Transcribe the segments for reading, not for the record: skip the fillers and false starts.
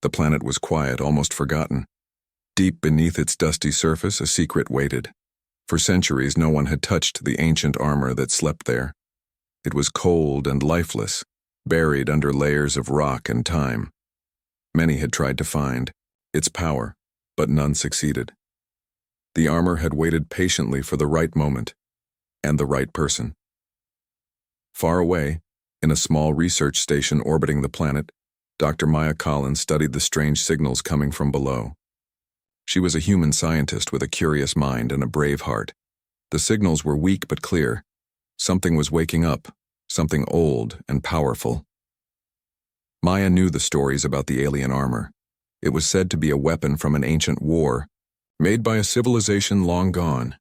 The planet was quiet, almost forgotten. Deep beneath its dusty surface, a secret waited. For centuries, no one had touched the ancient armor that slept there. It was cold and lifeless, buried under layers of rock and time. Many had tried to find its power, but none succeeded. The armor had waited patiently for the right moment and the right person. Far away, in a small research station orbiting the planet, Dr. Maya Collins studied the strange signals coming from below. She was a human scientist with a curious mind and a brave heart. The signals were weak but clear. Something was waking up, something old and powerful. Maya knew the stories about the alien armor. It was said to be a weapon from an ancient war, made by a civilization long gone.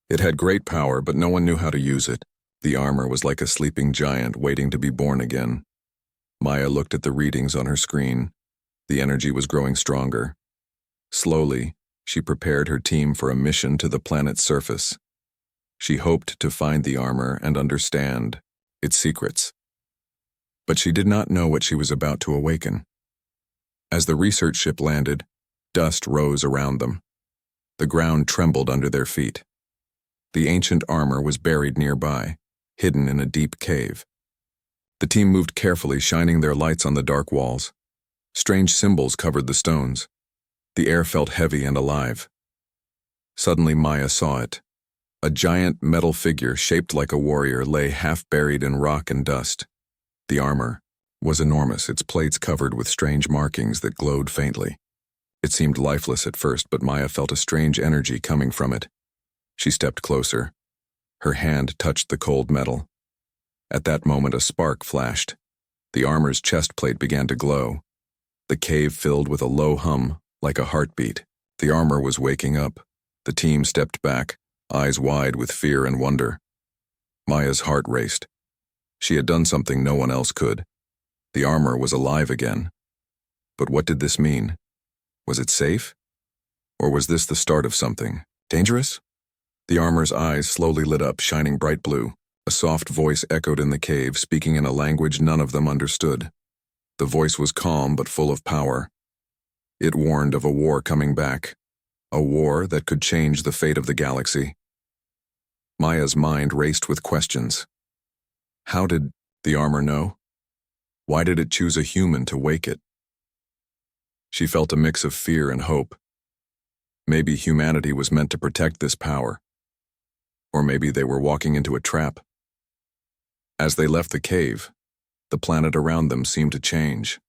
It had great power, but no one knew how to use it. The armor was like a sleeping giant waiting to be born again. Maya looked at the readings on her screen. The energy was growing stronger. Slowly, she prepared her team for a mission to the planet's surface. She hoped to find the armor and understand its secrets. But she did not know what she was about to awaken. As the research ship landed, dust rose around them. The ground trembled under their feet. The ancient armor was buried nearby, hidden in a deep cave. The team moved carefully, shining their lights on the dark walls. Strange symbols covered the stones. The air felt heavy and alive. Suddenly Maya saw it. A giant metal figure shaped like a warrior lay half buried in rock and dust. The armor was enormous, its plates covered with strange markings that glowed faintly. It seemed lifeless at first, but Maya felt a strange energy coming from it. She stepped closer. Her hand touched the cold metal. At that moment, a spark flashed. The armor's chest plate began to glow. The cave filled with a low hum, like a heartbeat. The armor was waking up. The team stepped back, eyes wide with fear and wonder. Maya's heart raced. She had done something no one else could. The armor was alive again. But what did this mean? Was it safe? Or was this the start of something dangerous? The armor's eyes slowly lit up, shining bright blue. A soft voice echoed in the cave, speaking in a language none of them understood. The voice was calm but full of power. It warned of a war coming back, a war that could change the fate of the galaxy. Maya's mind raced with questions. How did the armor know? Why did it choose a human to wake it? She felt a mix of fear and hope. Maybe humanity was meant to protect this power. Or maybe they were walking into a trap. As they left the cave, the planet around them seemed to change.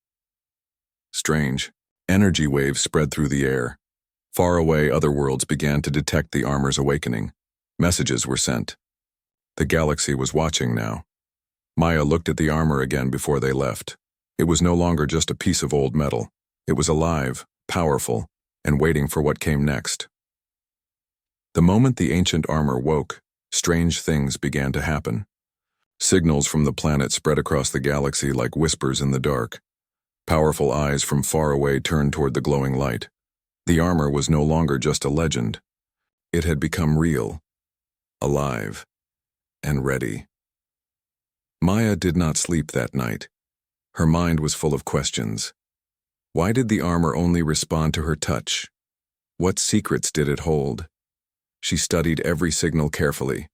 Strange. Energy waves spread through the air. Far away, other worlds began to detect the armor's awakening. Messages were sent. The galaxy was watching now. Maya looked at the armor again before they left. It was no longer just a piece of old metal. It was alive, powerful, and waiting for what came next. The moment the ancient armor woke, strange things began to happen. Signals from the planet spread across the galaxy like whispers in the dark. Powerful eyes from far away turned toward the glowing light. The armor was no longer just a legend. It had become real, alive, and ready. Maya did not sleep that night. Her mind was full of questions. Why did the armor only respond to her touch? What secrets did it hold? She studied every signal carefully.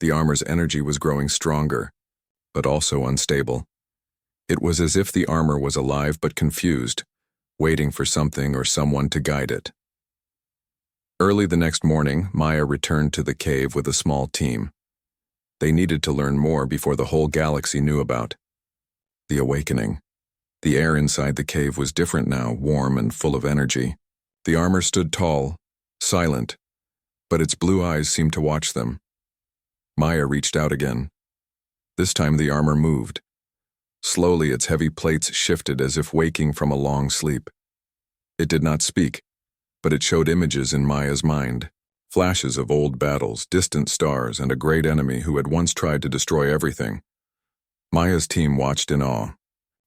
The armor's energy was growing stronger, but also unstable. It was as if the armor was alive but confused, waiting for something or someone to guide it. Early the next morning, Maya returned to the cave with a small team. They needed to learn more before the whole galaxy knew about the awakening. The air inside the cave was different now, warm and full of energy. The armor stood tall, silent, but its blue eyes seemed to watch them. Maya reached out again. This time the armor moved. Slowly its heavy plates shifted as if waking from a long sleep. It did not speak, but it showed images in Maya's mind. Flashes of old battles, distant stars, and a great enemy who had once tried to destroy everything. Maya's team watched in awe.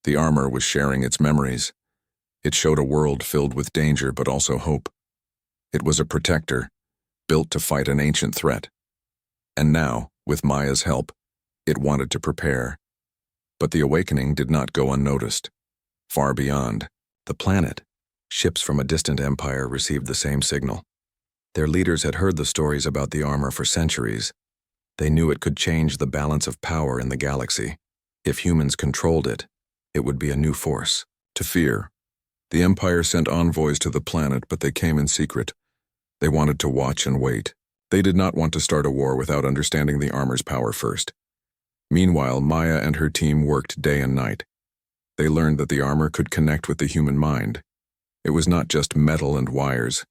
The armor was sharing its memories. It showed a world filled with danger but also hope. It was a protector, built to fight an ancient threat. And now, with Maya's help, it wanted to prepare. But the awakening did not go unnoticed. Far beyond, The planet. Ships from a distant empire received the same signal. Their leaders had heard the stories about the armor for centuries. They knew it could change the balance of power in the galaxy. If humans controlled it, it would be a new force to fear. The Empire sent envoys to the planet, but they came in secret. They wanted to watch and wait. They did not want to start a war without understanding the armor's power first. Meanwhile, Maya and her team worked day and night. They learned that the armor could connect with the human mind. It was not just metal and wires.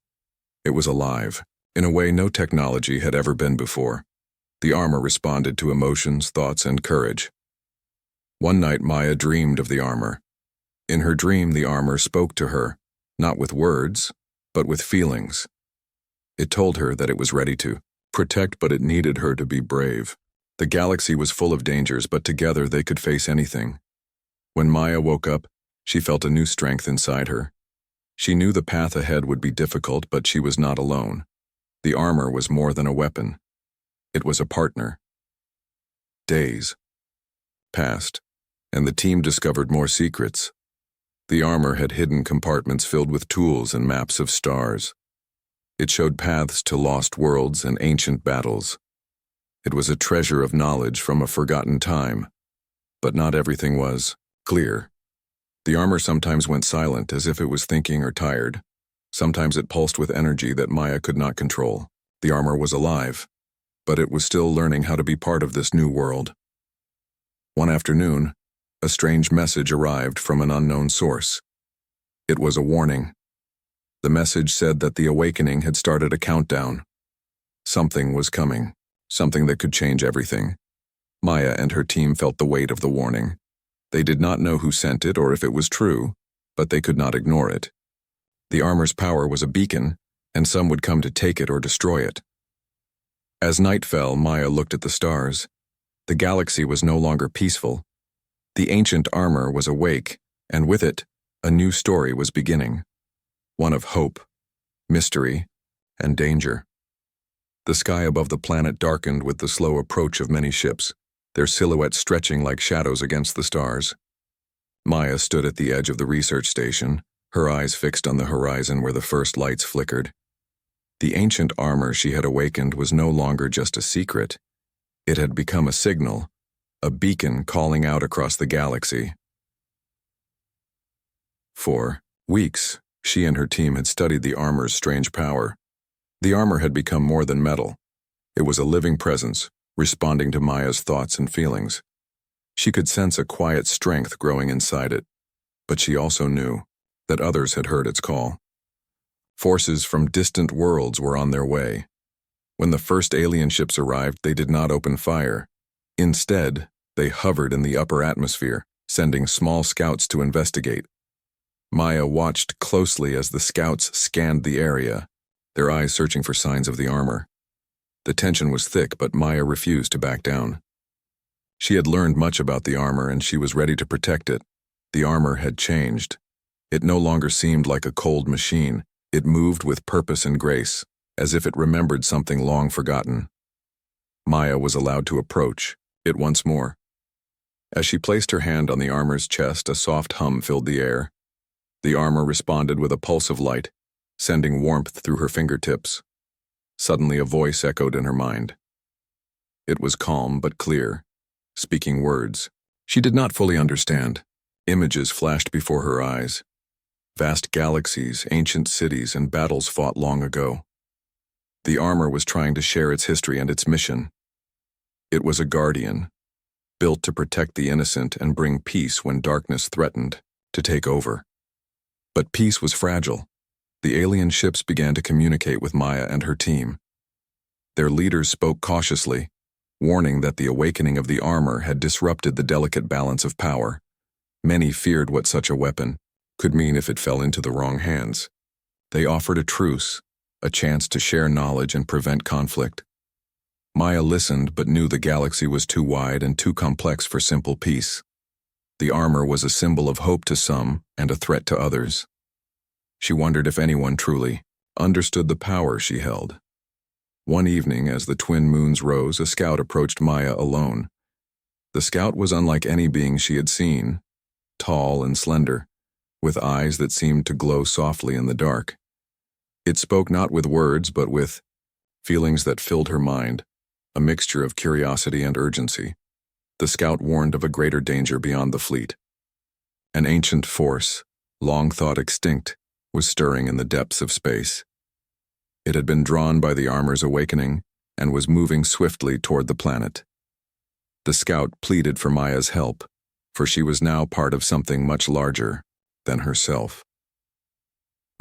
It was alive, in a way no technology had ever been before. The armor responded to emotions, thoughts, and courage. One night, Maya dreamed of the armor. In her dream, the armor spoke to her, not with words, but with feelings. It told her that it was ready to protect, but it needed her to be brave. The galaxy was full of dangers, but together they could face anything. When Maya woke up, she felt a new strength inside her. She knew the path ahead would be difficult, but she was not alone. The armor was more than a weapon. It was a partner. Days passed, and the team discovered more secrets. The armor had hidden compartments filled with tools and maps of stars. It showed paths to lost worlds and ancient battles. It was a treasure of knowledge from a forgotten time. But not everything was clear. The armor sometimes went silent, as if it was thinking or tired. Sometimes it pulsed with energy that Maya could not control. The armor was alive, but it was still learning how to be part of this new world. One afternoon, a strange message arrived from an unknown source. It was a warning. The message said that the awakening had started a countdown. Something was coming, something that could change everything. Maya and her team felt the weight of the warning. They did not know who sent it or if it was true, but they could not ignore it. The armor's power was a beacon, and some would come to take it or destroy it. As night fell, Maya looked at the stars. The galaxy was no longer peaceful. The ancient armor was awake, and with it, a new story was beginning. One of hope, mystery, and danger. The sky above the planet darkened with the slow approach of many ships, their silhouettes stretching like shadows against the stars. Maya stood at the edge of the research station, her eyes fixed on the horizon where the first lights flickered. The ancient armor she had awakened was no longer just a secret. It had become a signal, a beacon calling out across the galaxy. For weeks, she and her team had studied the armor's strange power. The armor had become more than metal. It was a living presence, responding to Maya's thoughts and feelings. She could sense a quiet strength growing inside it, but she also knew that others had heard its call. Forces from distant worlds were on their way. When the first alien ships arrived, they did not open fire. Instead, they hovered in the upper atmosphere, sending small scouts to investigate. Maya watched closely as the scouts scanned the area, their eyes searching for signs of the armor. The tension was thick, but Maya refused to back down. She had learned much about the armor, and she was ready to protect it. The armor had changed. It no longer seemed like a cold machine. It moved with purpose and grace, as if it remembered something long forgotten. Maya was allowed to approach it once more. As she placed her hand on the armor's chest, a soft hum filled the air. The armor responded with a pulse of light, sending warmth through her fingertips. Suddenly, a voice echoed in her mind. It was calm but clear, speaking words she did not fully understand. Images flashed before her eyes. Vast galaxies, ancient cities, and battles fought long ago. The armor was trying to share its history and its mission. It was a guardian, built to protect the innocent and bring peace when darkness threatened to take over. But peace was fragile. The alien ships began to communicate with Maya and her team. Their leaders spoke cautiously, warning that the awakening of the armor had disrupted the delicate balance of power. Many feared what such a weapon could mean if it fell into the wrong hands. They offered a truce, a chance to share knowledge and prevent conflict. Maya listened but knew the galaxy was too wide and too complex for simple peace. The armor was a symbol of hope to some and a threat to others. She wondered if anyone truly understood the power she held. One evening, as the twin moons rose, a scout approached Maya alone. The scout was unlike any being she had seen, tall and slender, with eyes that seemed to glow softly in the dark. It spoke not with words, but with feelings that filled her mind, a mixture of curiosity and urgency. The scout warned of a greater danger beyond the fleet. An ancient force, long thought extinct, was stirring in the depths of space. It had been drawn by the armor's awakening and was moving swiftly toward the planet. The scout pleaded for Maya's help, for she was now part of something much larger than herself.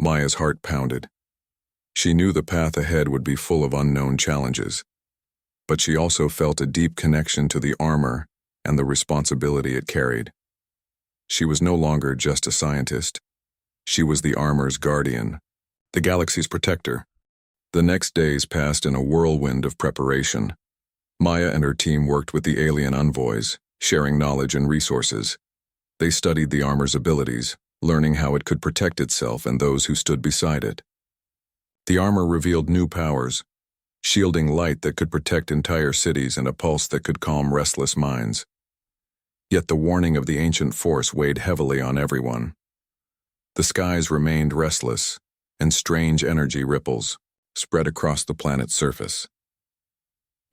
Maya's heart pounded. She knew the path ahead would be full of unknown challenges, but she also felt a deep connection to the armor and the responsibility it carried. She was no longer just a scientist. She was the armor's guardian, the galaxy's protector. The next days passed in a whirlwind of preparation. Maya and her team worked with the alien envoys, sharing knowledge and resources. They studied the armor's abilities, learning how it could protect itself and those who stood beside it. The armor revealed new powers, shielding light that could protect entire cities and a pulse that could calm restless minds. Yet the warning of the ancient force weighed heavily on everyone. The skies remained restless, and strange energy ripples spread across the planet's surface.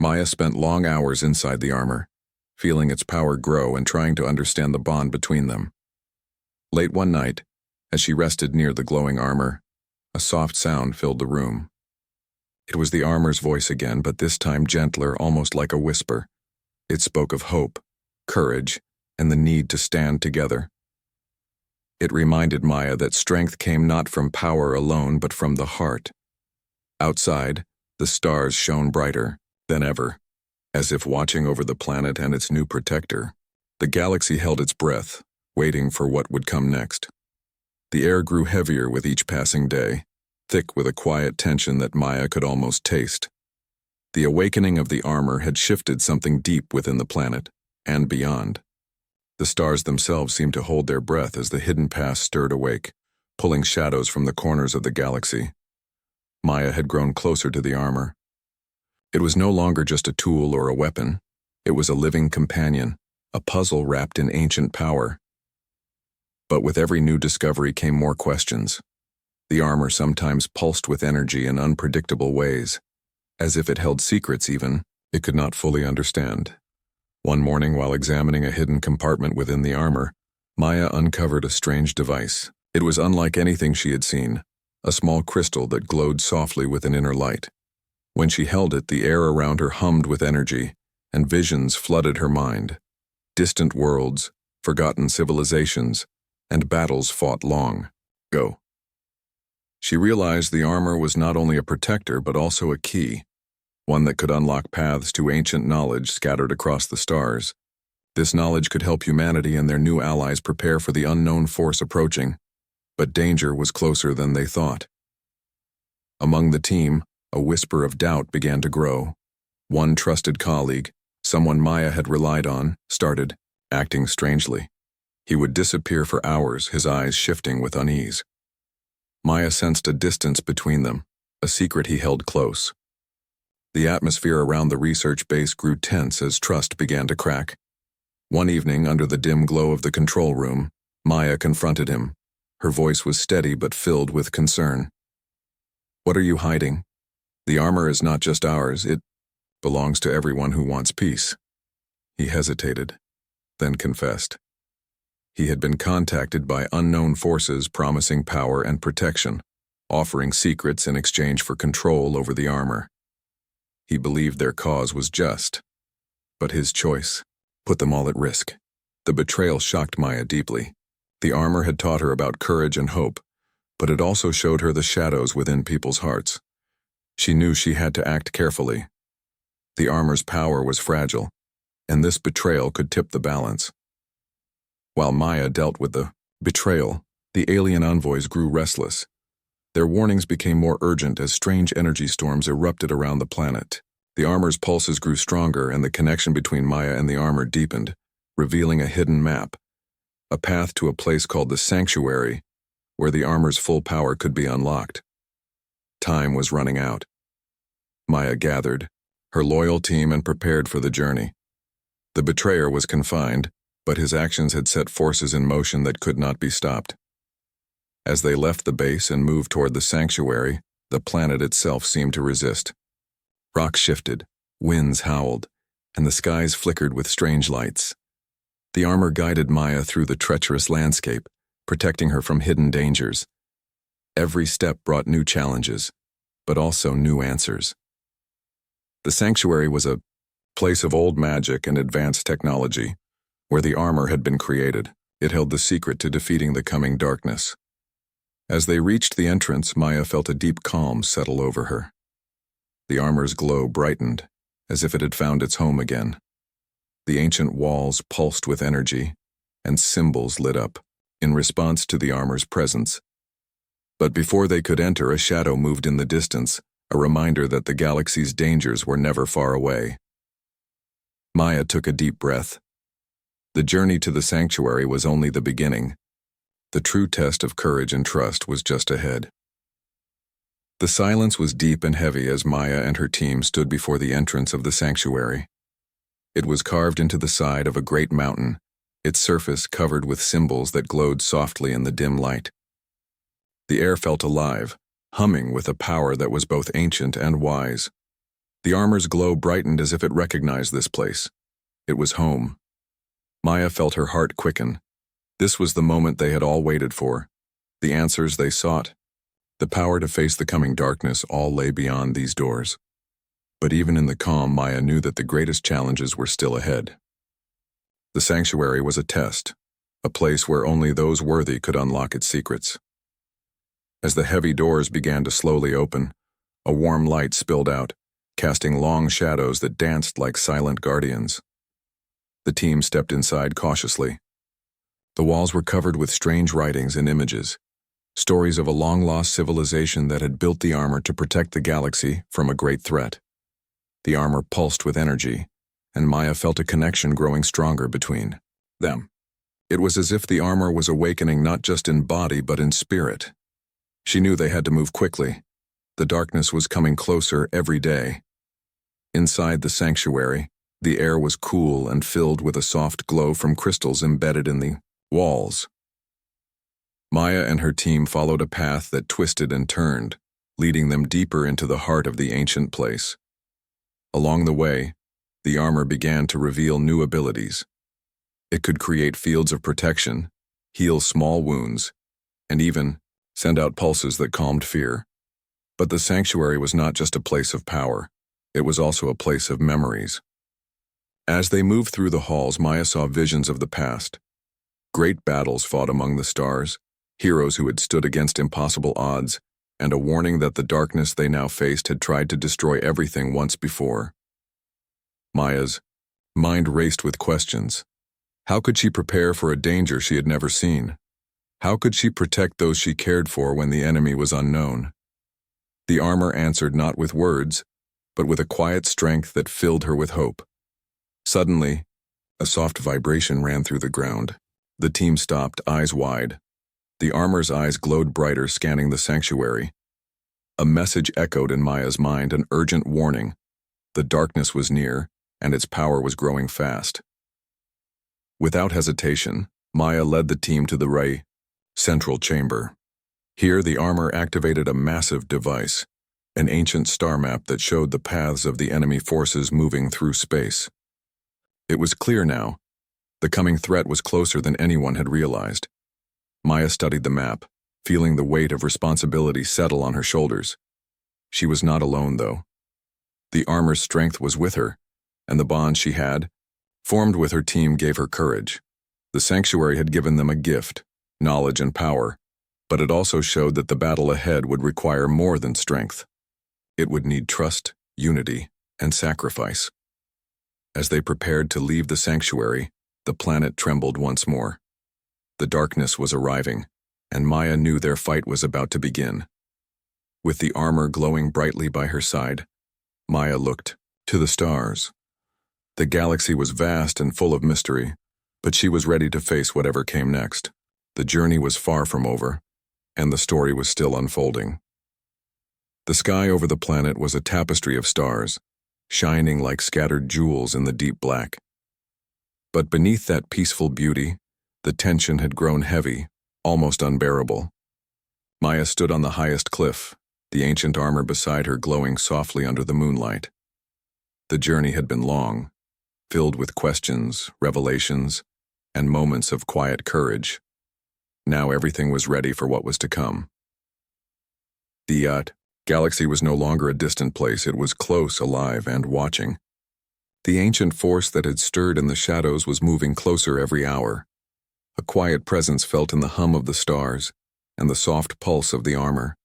Maya spent long hours inside the armor, feeling its power grow and trying to understand the bond between them. Late one night, as she rested near the glowing armor, a soft sound filled the room. It was the armor's voice again, but this time gentler, almost like a whisper. It spoke of hope, courage, and the need to stand together. It reminded Maya that strength came not from power alone, but from the heart. Outside, the stars shone brighter than ever, as if watching over the planet and its new protector. The galaxy held its breath, waiting for what would come next. The air grew heavier with each passing day, thick with a quiet tension that Maya could almost taste. The awakening of the armor had shifted something deep within the planet, and beyond. The stars themselves seemed to hold their breath as the hidden past stirred awake, pulling shadows from the corners of the galaxy. Maya had grown closer to the armor. It was no longer just a tool or a weapon. It was a living companion, a puzzle wrapped in ancient power. But with every new discovery came more questions. The armor sometimes pulsed with energy in unpredictable ways, as if it held secrets even it could not fully understand. One morning, while examining a hidden compartment within the armor, Maya uncovered a strange device. It was unlike anything she had seen, a small crystal that glowed softly with an inner light. When she held it, the air around her hummed with energy, and visions flooded her mind. Distant worlds, forgotten civilizations, and battles fought long ago. She realized the armor was not only a protector but also a key, one that could unlock paths to ancient knowledge scattered across the stars. This knowledge could help humanity and their new allies prepare for the unknown force approaching, but danger was closer than they thought. Among the team, a whisper of doubt began to grow. One trusted colleague, someone Maya had relied on, started acting strangely. He would disappear for hours, his eyes shifting with unease. Maya sensed a distance between them, a secret he held close. The atmosphere around the research base grew tense as trust began to crack. One evening, under the dim glow of the control room, Maya confronted him. Her voice was steady but filled with concern. "What are you hiding? The armor is not just ours, it belongs to everyone who wants peace." He hesitated, then confessed. He had been contacted by unknown forces promising power and protection, offering secrets in exchange for control over the armor. He believed their cause was just, but his choice put them all at risk. The betrayal shocked Maya deeply. The armor had taught her about courage and hope, but it also showed her the shadows within people's hearts. She knew she had to act carefully. The armor's power was fragile, and this betrayal could tip the balance. While Maya dealt with the betrayal, the alien envoys grew restless. Their warnings became more urgent as strange energy storms erupted around the planet. The armor's pulses grew stronger, and the connection between Maya and the armor deepened, revealing a hidden map, a path to a place called the Sanctuary, where the armor's full power could be unlocked. Time was running out. Maya gathered her loyal team and prepared for the journey. The betrayer was confined, but his actions had set forces in motion that could not be stopped. As they left the base and moved toward the sanctuary, the planet itself seemed to resist. Rocks shifted, winds howled, and the skies flickered with strange lights. The armor guided Maya through the treacherous landscape, protecting her from hidden dangers. Every step brought new challenges, but also new answers. The sanctuary was a place of old magic and advanced technology. Where the armor had been created, it held the secret to defeating the coming darkness. As they reached the entrance, Maya felt a deep calm settle over her. The armor's glow brightened, as if it had found its home again. The ancient walls pulsed with energy, and symbols lit up, in response to the armor's presence. But before they could enter, a shadow moved in the distance, a reminder that the galaxy's dangers were never far away. Maya took a deep breath. The journey to the sanctuary was only the beginning. The true test of courage and trust was just ahead. The silence was deep and heavy as Maya and her team stood before the entrance of the sanctuary. It was carved into the side of a great mountain, its surface covered with symbols that glowed softly in the dim light. The air felt alive, humming with a power that was both ancient and wise. The armor's glow brightened as if it recognized this place. It was home. Maya felt her heart quicken. This was the moment they had all waited for, the answers they sought. The power to face the coming darkness all lay beyond these doors. But even in the calm, Maya knew that the greatest challenges were still ahead. The sanctuary was a test, a place where only those worthy could unlock its secrets. As the heavy doors began to slowly open, a warm light spilled out, casting long shadows that danced like silent guardians. The team stepped inside cautiously. The walls were covered with strange writings and images, stories of a long-lost civilization that had built the armor to protect the galaxy from a great threat. The armor pulsed with energy, and Maya felt a connection growing stronger between them. It was as if the armor was awakening not just in body but in spirit. She knew they had to move quickly. The darkness was coming closer every day. Inside the sanctuary, the air was cool and filled with a soft glow from crystals embedded in the walls. Maya and her team followed a path that twisted and turned, leading them deeper into the heart of the ancient place. Along the way, the armor began to reveal new abilities. It could create fields of protection, heal small wounds, and even send out pulses that calmed fear. But the sanctuary was not just a place of power, it was also a place of memories. As they moved through the halls, Maya saw visions of the past. Great battles fought among the stars, heroes who had stood against impossible odds, and a warning that the darkness they now faced had tried to destroy everything once before. Maya's mind raced with questions. How could she prepare for a danger she had never seen? How could she protect those she cared for when the enemy was unknown? The armor answered not with words, but with a quiet strength that filled her with hope. Suddenly, a soft vibration ran through the ground. The team stopped, eyes wide. The armor's eyes glowed brighter, scanning the sanctuary. A message echoed in Maya's mind, an urgent warning. The darkness was near, and its power was growing fast. Without hesitation, Maya led the team to the central chamber. Here, the armor activated a massive device, an ancient star map that showed the paths of the enemy forces moving through space. It was clear now. The coming threat was closer than anyone had realized. Maya studied the map, feeling the weight of responsibility settle on her shoulders. She was not alone, though. The armor's strength was with her, and the bond she had, formed with her team, gave her courage. The sanctuary had given them a gift, knowledge and power, but it also showed that the battle ahead would require more than strength. It would need trust, unity, and sacrifice. As they prepared to leave the sanctuary, the planet trembled once more. The darkness was arriving, and Maya knew their fight was about to begin. With the armor glowing brightly by her side, Maya looked to the stars. The galaxy was vast and full of mystery, but she was ready to face whatever came next. The journey was far from over, and the story was still unfolding. The sky over the planet was a tapestry of stars, shining like scattered jewels in the deep black. But beneath that peaceful beauty, the tension had grown heavy, almost unbearable. Maya stood on the highest cliff, the ancient armor beside her glowing softly under the moonlight. The journey had been long, filled with questions, revelations, and moments of quiet courage. Now everything was ready for what was to come. The galaxy was no longer a distant place, it was close, alive, and watching. The ancient force that had stirred in the shadows was moving closer every hour. A quiet presence felt in the hum of the stars and the soft pulse of the armor.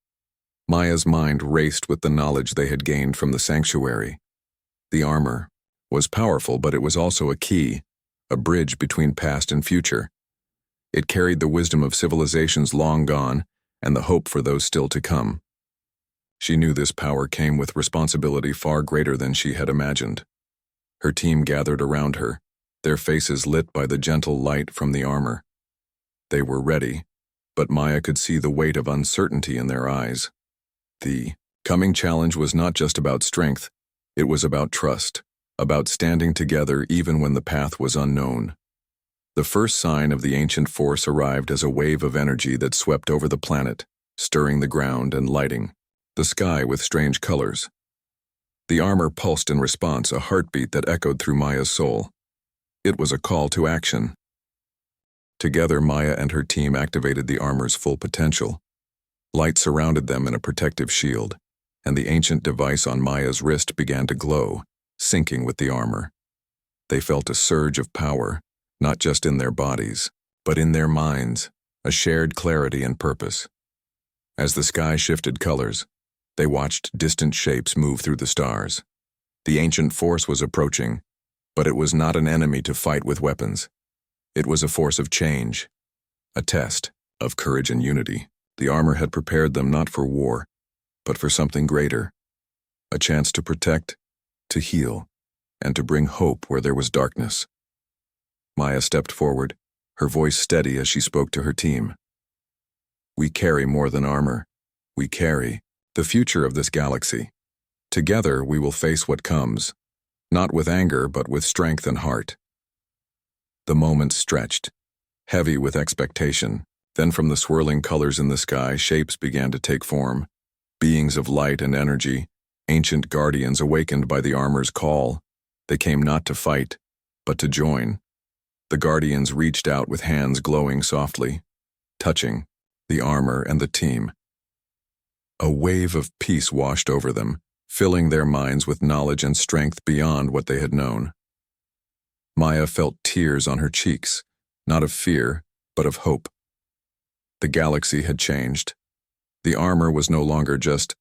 Maya's mind raced with the knowledge they had gained from the sanctuary. The armor was powerful, but it was also a key, a bridge between past and future. It carried the wisdom of civilizations long gone and the hope for those still to come. She knew this power came with responsibility far greater than she had imagined. Her team gathered around her, their faces lit by the gentle light from the armor. They were ready, but Maya could see the weight of uncertainty in their eyes. The coming challenge was not just about strength, it was about trust, about standing together even when the path was unknown. The first sign of the ancient force arrived as a wave of energy that swept over the planet, stirring the ground and lighting the sky with strange colors. The armor pulsed in response, a heartbeat that echoed through Maya's soul. It was a call to action. Together, Maya and her team activated the armor's full potential. Light surrounded them in a protective shield, and the ancient device on Maya's wrist began to glow, syncing with the armor. They felt a surge of power, not just in their bodies, but in their minds, a shared clarity and purpose. As the sky shifted colors, they watched distant shapes move through the stars. The ancient force was approaching, but it was not an enemy to fight with weapons. It was a force of change, a test of courage and unity. The armor had prepared them not for war, but for something greater, a chance to protect, to heal, and to bring hope where there was darkness. Maya stepped forward, her voice steady as she spoke to her team. We carry more than armor. We carry the future of this galaxy. Together we will face what comes, not with anger but with strength and heart. The moment stretched, heavy with expectation. Then from the swirling colors in the sky, shapes began to take form. Beings of light and energy, ancient guardians awakened by the armor's call. They came not to fight, but to join. The guardians reached out with hands glowing softly, touching the armor and the team. A wave of peace washed over them, filling their minds with knowledge and strength beyond what they had known. Maya felt tears on her cheeks, not of fear, but of hope. The galaxy had changed. The armor was no longer just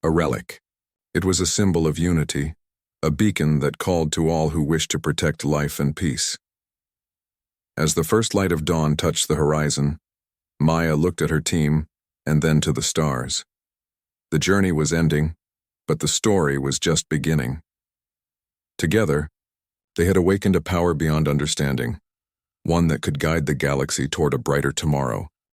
a relic. It was a symbol of unity, a beacon that called to all who wished to protect life and peace. As the first light of dawn touched the horizon, Maya looked at her team and then to the stars. The journey was ending, but the story was just beginning. Together, they had awakened a power beyond understanding, one that could guide the galaxy toward a brighter tomorrow.